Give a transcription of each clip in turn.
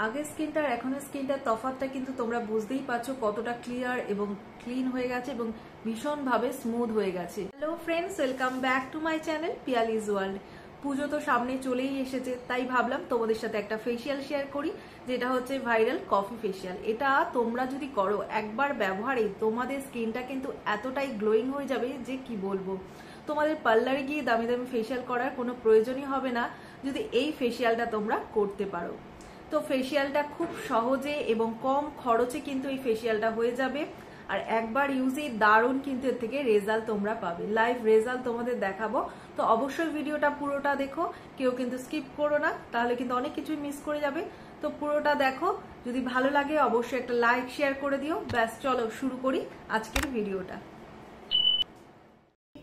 আগের স্কিনটা আর এখনের স্কিনটার তফাৎটা কিন্তু তোমরা বুঝতেই পারছো কতটা ক্লিয়ার এবং ক্লিন হয়ে গেছে এবং ভীষণভাবে স্মুথ হয়ে গেছে। Hello friends, welcome back to my channel Piyali's world. Puja তো সামনে চলেই এসেছে, তাই ভাবলাম তোমাদের সাথে একটা ফেসিয়াল শেয়ার করি, যেটা হচ্ছে ভাইরাল কফি ফেসিয়াল। এটা তোমরা যদি করো একবার ব্যবহারে তোমাদের স্কিনটা কিন্তু এতটাই গ্লোয়িং হয়ে যাবে যে কি বলবো। তোমাদের পার্লারে গিয়ে দামি দামি ফেসিয়াল করার কোনো প্রয়োজনই হবে না যদি এই ফেসিয়ালটা তোমরা করতে পারো। তো ফেসিয়ালটা খুব সহজে এবং কম খরচে কিন্তু এই ফেসিয়ালটা হয়ে যাবে, আর একবার ইউজে দারুণ কিন্তু এর থেকে রেজাল্ট তোমরা পাবে। লাইভ রেজাল্ট তোমাদের দেখাবো, তো অবশ্যই ভিডিওটা পুরোটা দেখো, কেউ কিন্তু স্কিপ করো না, তাহলে কিন্তু অনেক কিছুই মিস করে যাবে। তো পুরোটা দেখো, যদি ভালো লাগে অবশ্যই একটা লাইক শেয়ার করে দিও। ব্যাস চলো শুরু করি আজকের ভিডিওটা।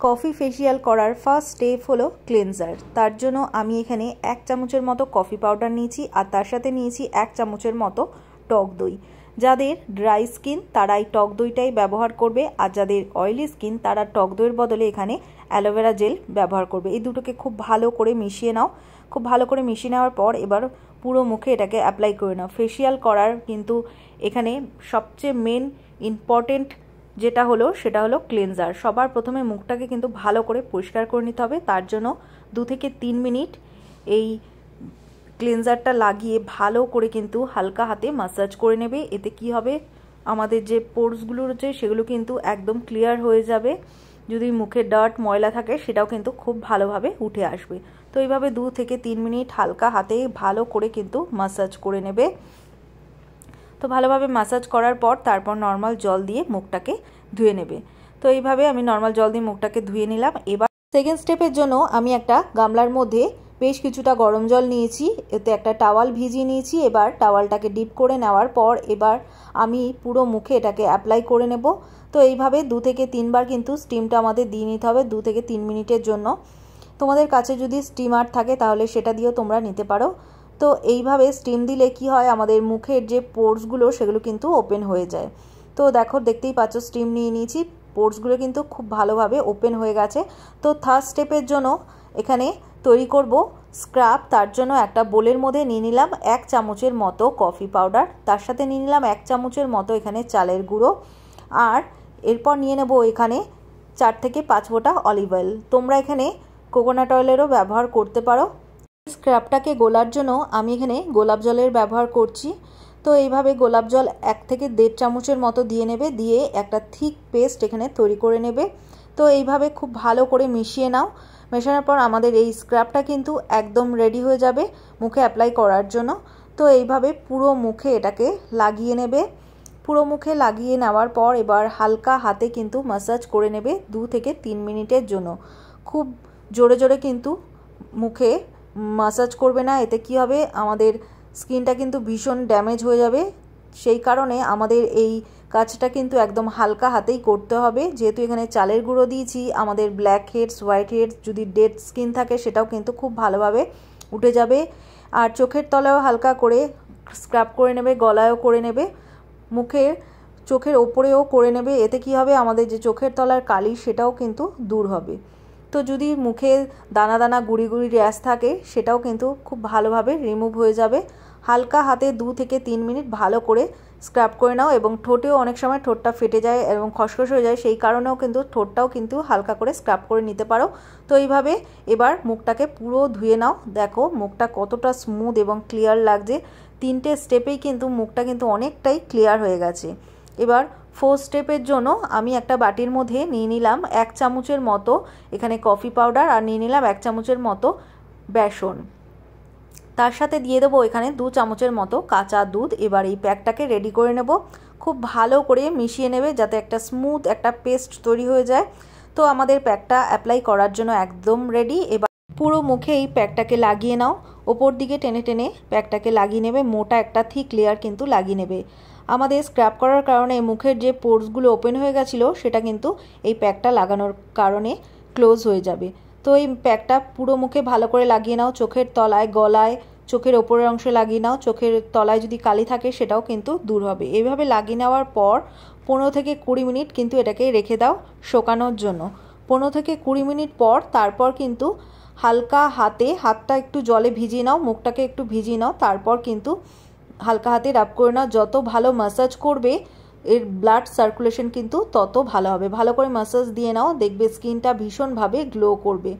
কফি ফেসিয়াল করার ফার্স্ট স্টেপ হলো ক্লিনজার। তার জন্য আমি এখানে 1 চামচের মতো কফি পাউডার নিয়েছি, আর তার সাথে নিয়েছি 1 চামচের মতো টক দই। যাদের ড্রাই স্কিন তারা এই টক দইটাই ব্যবহার করবে, আর যাদের অয়েলি স্কিন তারা টক দইয়ের বদলে এখানে অ্যালোভেরা জেল ব্যবহার করবে। এই দুটোকে খুব ভালো করে মিশিয়ে নাও। খুব ভালো করে মিশিয়ে নেওয়ার পর এবার পুরো মুখে এটাকে অ্যাপ্লাই করে নাও। ফেসিয়াল করার কিন্তু এখানে সবচেয়ে মেন ইম্পর্টেন্ট যেটা হলো সেটা হলো ক্লিনজার। সবার প্রথমে মুখটাকে কিন্তু ভালো করে পরিষ্কার করে নিতে হবে। তার জন্য 2 থেকে 3 মিনিট এই ক্লিনজারটা লাগিয়ে ভালো করে কিন্তু হালকা হাতে ম্যাসাজ করে নেবে। এতে কি হবে, আমাদের যে পোরসগুলো রয়েছে সেগুলো কিন্তু একদম ক্লিয়ার হয়ে যাবে। যদি মুখে ডার্ট ময়লা থাকে সেটাও কিন্তু খুব ভালোভাবে উঠে আসবে। তো এইভাবে 2 থেকে 3 মিনিট হালকা হাতে ভালো করে কিন্তু ম্যাসাজ করে নেবে। তো ভালোভাবে ম্যাসাজ করার পর তারপর নর্মাল জল দিয়ে মুখটাকে ধুয়ে নেবে। তো এইভাবে আমি নর্মাল জল দিয়ে মুখটাকে ধুয়ে নিলাম। এবার সেকেন্ড স্টেপের জন্য আমি একটা গামলার মধ্যে বেশ কিছুটা গরম জল নিয়েছি, এতে একটা টাওয়াল ভিজিয়ে নিয়েছি। এবার টাওয়ালটাকে ডিপ করে নেওয়ার পর এবার আমি পুরো মুখে এটাকে অ্যাপ্লাই করে নেব। তো এইভাবে 2 থেকে 3 বার কিন্তু স্টিমটা আমাদের দিয়ে নিতে হবে 2 থেকে 3 মিনিটের জন্য। তোমাদের কাছে যদি স্টিমার থাকে তাহলে সেটা দিয়েও তোমরা নিতে পারো। তো এইভাবে স্টিম দিলে কি হয়, আমাদের মুখের যে পোরসগুলো সেগুলো কিন্তু ওপেন হয়ে যায়। তো দেখো, দেখতেই পাচ্ছ স্টিম নিয়ে নিয়েছি, পোরসগুলো কিন্তু খুব ভালোভাবে ওপেন হয়ে গেছে। তো থার্ড স্টেপের জন্য এখানে তৈরি করব স্ক্রাব। তার জন্য একটা বোলের মধ্যে নিয়ে নিলাম 1 চামচের মতো কফি পাউডার, তার সাথে নিয়ে নিলাম 1 চামচের মতো এখানে চালের গুঁড়ো, আর এরপর নিয়ে নেব এখানে 4 থেকে 5 ফোঁটা অলিভ অয়েল। তোমরা এখানে কোকোনাট অয়েলেরও ব্যবহার করতে পারো। স্ক্রাবটাকে গোলার জন্য আমি এখানে গোলাপ জলের ব্যবহার করছি। তো এইভাবে গোলাপ জল 1 থেকে 1.5 চামচের মতো দিয়ে নেবে, দিয়ে একটা থিক পেস্ট এখানে তৈরি করে নেবে। তো এইভাবে খুব ভালো করে মিশিয়ে নাও। মেশানোর পর আমাদের এই স্ক্রাবটা কিন্তু একদম রেডি হয়ে যাবে মুখে অ্যাপ্লাই করার জন্য। তো এইভাবে পুরো মুখে এটাকে লাগিয়ে নেবে। পুরো মুখে লাগিয়ে নেওয়ার পর এবার হালকা হাতে কিন্তু ম্যাসাজ করে নেবে 2 থেকে 3 মিনিটের জন্য। খুব জোরে জোরে কিন্তু মুখে ম্যাসাজ করবে না, এতে কি হবে, আমাদের স্কিনটা কিন্তু ভীষণ ড্যামেজ হয়ে যাবে। সেই কারণে আমাদের এই কাজটা কিন্তু একদম হালকা হাতেই করতে হবে। যেহেতু এখানে চালের গুঁড়ো দিয়েছি, আমাদের ব্ল্যাক হেডস, হোয়াইট হেডস, যদি ডেড স্কিন থাকে সেটাও কিন্তু খুব ভালোভাবে উঠে যাবে। আর চোখের তলায়ও হালকা করে স্ক্রাব করে নেবে, গলায়ও করে নেবে, চোখের ওপরেও করে নেবে। এতে কি হবে, আমাদের যে চোখের তলার কালি সেটাও কিন্তু দূর হবে। তো যদি মুখে দানা দানা গুড়ি গুড়ি র্যাশ থাকে সেটাও কিন্তু খুব ভালোভাবে রিমুভ হয়ে যাবে। হালকা হাতে 2 থেকে 3 মিনিট ভালো করে স্ক্রাব করে নাও। এবং ঠোঁটেও অনেক সময় ঠোঁটটা ফেটে যায় এবং খসখস হয়ে যায়, সেই কারণেও কিন্তু ঠোঁটটাও কিন্তু হালকা করে স্ক্রাব করে নিতে পারো। তো এইভাবে এবার মুখটাকে পুরো ধুয়ে নাও। দেখো মুখটা কতটা স্মুথ এবং ক্লিয়ার লাগছে। 3টে স্টেপেই কিন্তু মুখটা কিন্তু অনেকটাই ক্লিয়ার হয়ে গেছে। এবার 4th স্টেপের জন্য আমি একটা বাটির মধ্যে নিয়ে নিলাম 1 চামচের মতো এখানে কফি পাউডার, আর নিয়ে নিলাম 1 চামচের মতো বেসন। তার সাথে দিয়ে দেবো এখানে 2 চামচের মতো কাঁচা দুধ। এবার এই প্যাকটাকে রেডি করে নেব। খুব ভালো করে মিশিয়ে নেবে যাতে একটা স্মুথ একটা পেস্ট তৈরি হয়ে যায়। তো আমাদের প্যাকটা অ্যাপ্লাই করার জন্য একদম রেডি। এবার পুরো মুখে এই প্যাকটাকে লাগিয়ে নাও। ওপর দিকে টেনে টেনে প্যাকটাকে লাগিয়ে নেবে, মোটা একটা থিক লেয়ার কিন্তু লাগিয়ে নেবে। আমাদের স্ক্রাব করার কারণে মুখের যে পোরসগুলো ওপেন হয়ে গেছিলো সেটা কিন্তু এই প্যাকটা লাগানোর কারণে ক্লোজ হয়ে যাবে। তো এই প্যাকটা পুরো মুখে ভালো করে লাগিয়ে নাও, চোখের তলায়, গলায়, চোখের ওপরের অংশে লাগিয়ে নাও। চোখের তলায় যদি কালি থাকে সেটাও কিন্তু দূর হবে। এইভাবে লাগিয়ে নেওয়ার পর 15 থেকে 20 মিনিট কিন্তু এটাকে রেখে দাও শোকানোর জন্য। 15 থেকে 20 মিনিট পর তারপর কিন্তু হালকা হাতটা একটু জলে ভিজিয়ে নাও, মুখটাকে একটু ভিজিয়ে নাও। তারপর কিন্তু হালকা হাতে রাব করে নাও। যত ভালো ম্যাসাজ করবে এর ব্লাড সার্কুলেশন কিন্তু তত ভালো হবে। ভালো করে ম্যাসাজ দিয়ে নাও, দেখবে স্কিনটা ভীষণভাবে গ্লো করবে।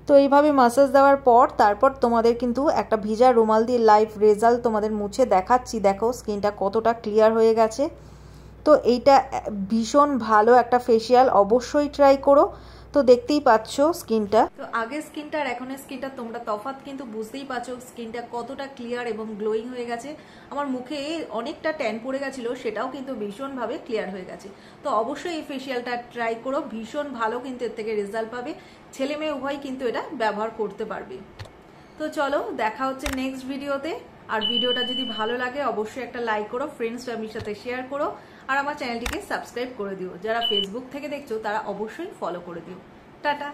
তো এইভাবে ম্যাসাজ দেওয়ার পর তারপর তোমাদের কিন্তু একটা ভিজা রুমাল দিয়ে লাইভ রেজাল্ট তোমাদের মুছে দেখাচ্ছি। দেখো স্কিনটা কতটা ক্লিয়ার হয়ে গেছে। তো এইটা ভীষণ ভালো একটা ফেসিয়াল, অবশ্যই ট্রাই করো। তো দেখতেই পাচ্ছ স্কিনটা, তো আগের স্কিনটা আর এখনের স্কিনটা তোমরা তফাৎ কিন্তু বুঝতেই পারছো স্কিনটা কতটা ক্লিয়ার এবং গ্লোয়িং হয়ে গেছে। আমার মুখে অনেকটা ট্যান পড়ে গেছিল, সেটাও কিন্তু ভীষণভাবে ক্লিয়ার হয়ে গেছে। তো অবশ্যই এই ফেসিয়ালটা ট্রাই করো, ভীষণ ভালো কিন্তু এর থেকে রেজাল্ট পাবে। ছেলে মেয়ে উভয় কিন্তু এটা ব্যবহার করতে পারবে। তো চলো দেখা হচ্ছে নেক্সট ভিডিওতে। আর ভিডিওটা যদি ভালো লাগে অবশ্যই একটা লাইক করো, ফ্রেন্ডস ফ্যামিলির সাথে শেয়ার করো, আর আমার চ্যানেলটিকে সাবস্ক্রাইব করে দিও। যারা ফেসবুক থেকে দেখছো তারা অবশ্যই ফলো করে দিও। টাটা।